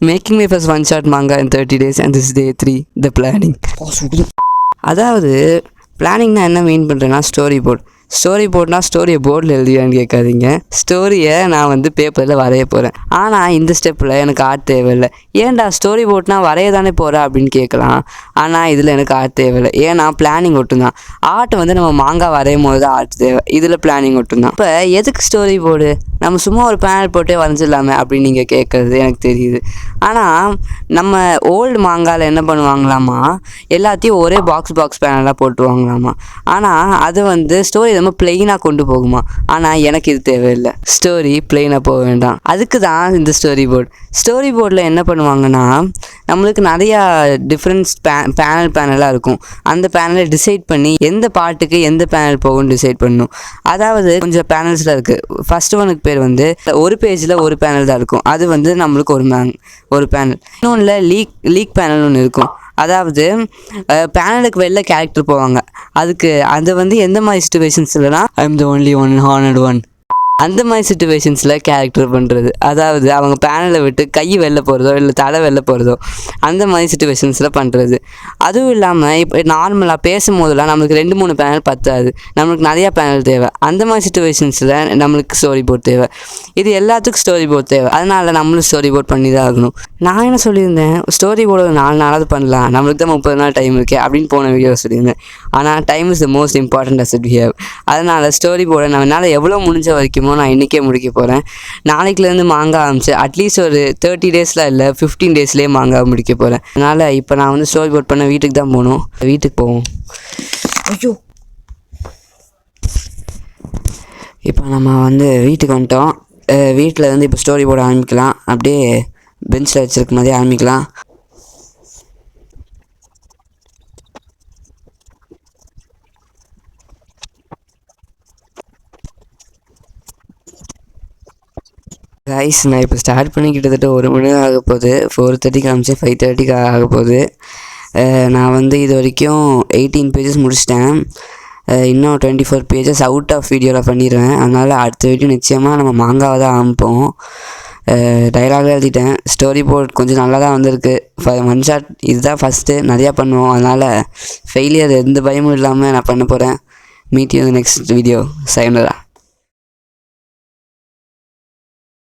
Making my first one shot manga in 30 days and this is day 3 the planning. அதாவது பிளானிங்னா என்ன மீன் பண்ணுறேன்னா story போர்ட்னா ஸ்டோரியை போர்டில் எழுதியான்னு கேட்காதீங்க. ஸ்டோரியை நான் வந்து பேப்பரில் வரைய போகிறேன். ஆனால் இந்த ஸ்டெப்பில் எனக்கு ஆர்ட் தேவையில்லை. ஏன்டா ஸ்டோரி போர்ட்னா வரைய தானே போகிறேன் அப்படின்னு கேட்கலாம். ஆனால் இதில் எனக்கு ஆர்ட் தேவையில்லை. ஏன்னா பிளானிங் மட்டும்தான். ஆர்ட் வந்து நம்ம மாங்காய் வரையும் போது தான் ஆர்ட் தேவை. இதில் பிளானிங் மட்டும்தான். இப்போ எதுக்கு ஸ்டோரி போர்டு? நம்ம சும்மா ஒரு பேனல் போட்டே வரைஞ்சிடலாமே அப்படின்னு நீங்கள் கேட்குறது எனக்கு தெரியுது. ஆனால் நம்ம ஓல்டு மாங்காயில் என்ன பண்ணுவாங்களாமா, எல்லாத்தையும் ஒரே பாக்ஸ் பேனலாக போட்டுருவாங்களாமா. ஆனால் அது வந்து ஸ்டோரி நம்ம பிளெயினாக கொண்டு போகுமா. ஆனால் எனக்கு இது தேவையில்லை. ஸ்டோரி பிளெயினாக போக வேண்டாம். அதுக்கு தான் இந்த ஸ்டோரி போர்டில் என்ன பண்ணுவாங்கன்னா, நம்மளுக்கு நிறையா டிஃப்ரெண்ட்ஸ் பேனலாக இருக்கும். அந்த பேனலை டிசைட் பண்ணி எந்த பாட்டுக்கு எந்த பேனல் போகும்னு டிசைட் பண்ணணும். அதாவது கொஞ்சம் பேனல்ஸில் இருக்குது. ஃபர்ஸ்ட் ஒனுக்கு பேர் வந்து ஒரு பேஜில் ஒரு பேனல் தான் இருக்கும். அது வந்து நம்மளுக்கு ஒரு பேனல். இன்னொன்றில் லீக் பேனல் ஒன்று இருக்கும். அதாவது பேனலுக்கு வெளில கேரக்டர் போவாங்க. அது வந்து எந்த மாதிரி சிச்சுவேஷன்ஸ்லனா I am the only one honoured one அந்த மாதிரி சிச்சுவேஷன்ஸில் கேரக்டர் பண்ணுறது. அதாவது அவங்க பேனலை விட்டு கை வெளில போகிறதோ இல்லை தலை வெளில போகிறதோ அந்த மாதிரி சிச்சுவேஷன்ஸில் பண்ணுறது. அதுவும் இல்லாமல் இப்போ நார்மலாக பேசும்போதெல்லாம் நம்மளுக்கு 2-3 பேனல் பத்தாது. நம்மளுக்கு நிறையா பேனல் தேவை. அந்த மாதிரி சிச்சுவேஷன்ஸில் நம்மளுக்கு ஸ்டோரி போர்ட் தேவை. இது எல்லாத்துக்கும் ஸ்டோரி போர்ட் தேவை. அதனால் நம்மளும் ஸ்டோரி போர்ட் பண்ணி தான் ஆகணும். நான் என்ன சொல்லியிருந்தேன், ஸ்டோரி போர்டு 4 நாளாவது பண்ணலாம், நம்மளுக்கு தான் 30 நாள் டைம் இருக்கே அப்படின்னு போன வீடியோ சொல்லியிருந்தேன். ஆனால் time is the most important asset we have. அதனால் ஸ்டோரி போர்டை என்னால் எவ்வளோ முடிஞ்ச வரைக்கும் நான் இன்றைக்கே முடிக்க போகிறேன். நாளைக்குலேருந்து மாங்காய் ஆரம்பிச்சு அட்லீஸ்ட் ஒரு 30 டேஸில் இல்லை 15 டேஸ்லேயே மாங்காய் முடிக்க போகிறேன். அதனால் இப்போ நான் வந்து ஸ்டோரி போர்ட் பண்ண வீட்டுக்கு தான் போகணும். வீட்டுக்கு போவோம். ஐயோ, இப்போ நம்ம வந்து வீட்டுக்கு வந்துட்டோம். வீட்டில் வந்து இப்போ ஸ்டோரி போர்டு ஆரம்பிக்கலாம். அப்படியே பெஞ்சில் வச்சுருக்க மாதிரியே ஆரம்பிக்கலாம். கைஸ், நான் இப்போ ஸ்டார்ட் பண்ணி கிட்டத்தட்ட 1 மணி நேரம் ஆக போகுது. 4:30 ஆரம்பிச்சு 5:30 ஆக போகுது. நான் வந்து இது வரைக்கும் 18 பேஜஸ் முடிச்சிட்டேன். இன்னும் 24 பேஜஸ் அவுட் ஆஃப் வீடியோவில் பண்ணிடுவேன். அதனால் அடுத்த வீடியோ நிச்சயமாக நம்ம மாங்காவை தான் ஆரம்பிப்போம். டைலாக எழுதிட்டேன். ஸ்டோரி போர்ட் கொஞ்சம் நல்லா தான் வந்திருக்கு. ஒன் ஷாட் இதுதான் ஃபஸ்ட்டு, நிறையா பண்ணுவோம். அதனால் ஃபெயிலியர் எந்த பயமும் இல்லாமல் நான் பண்ண போகிறேன். Meet you next video. சைனரா.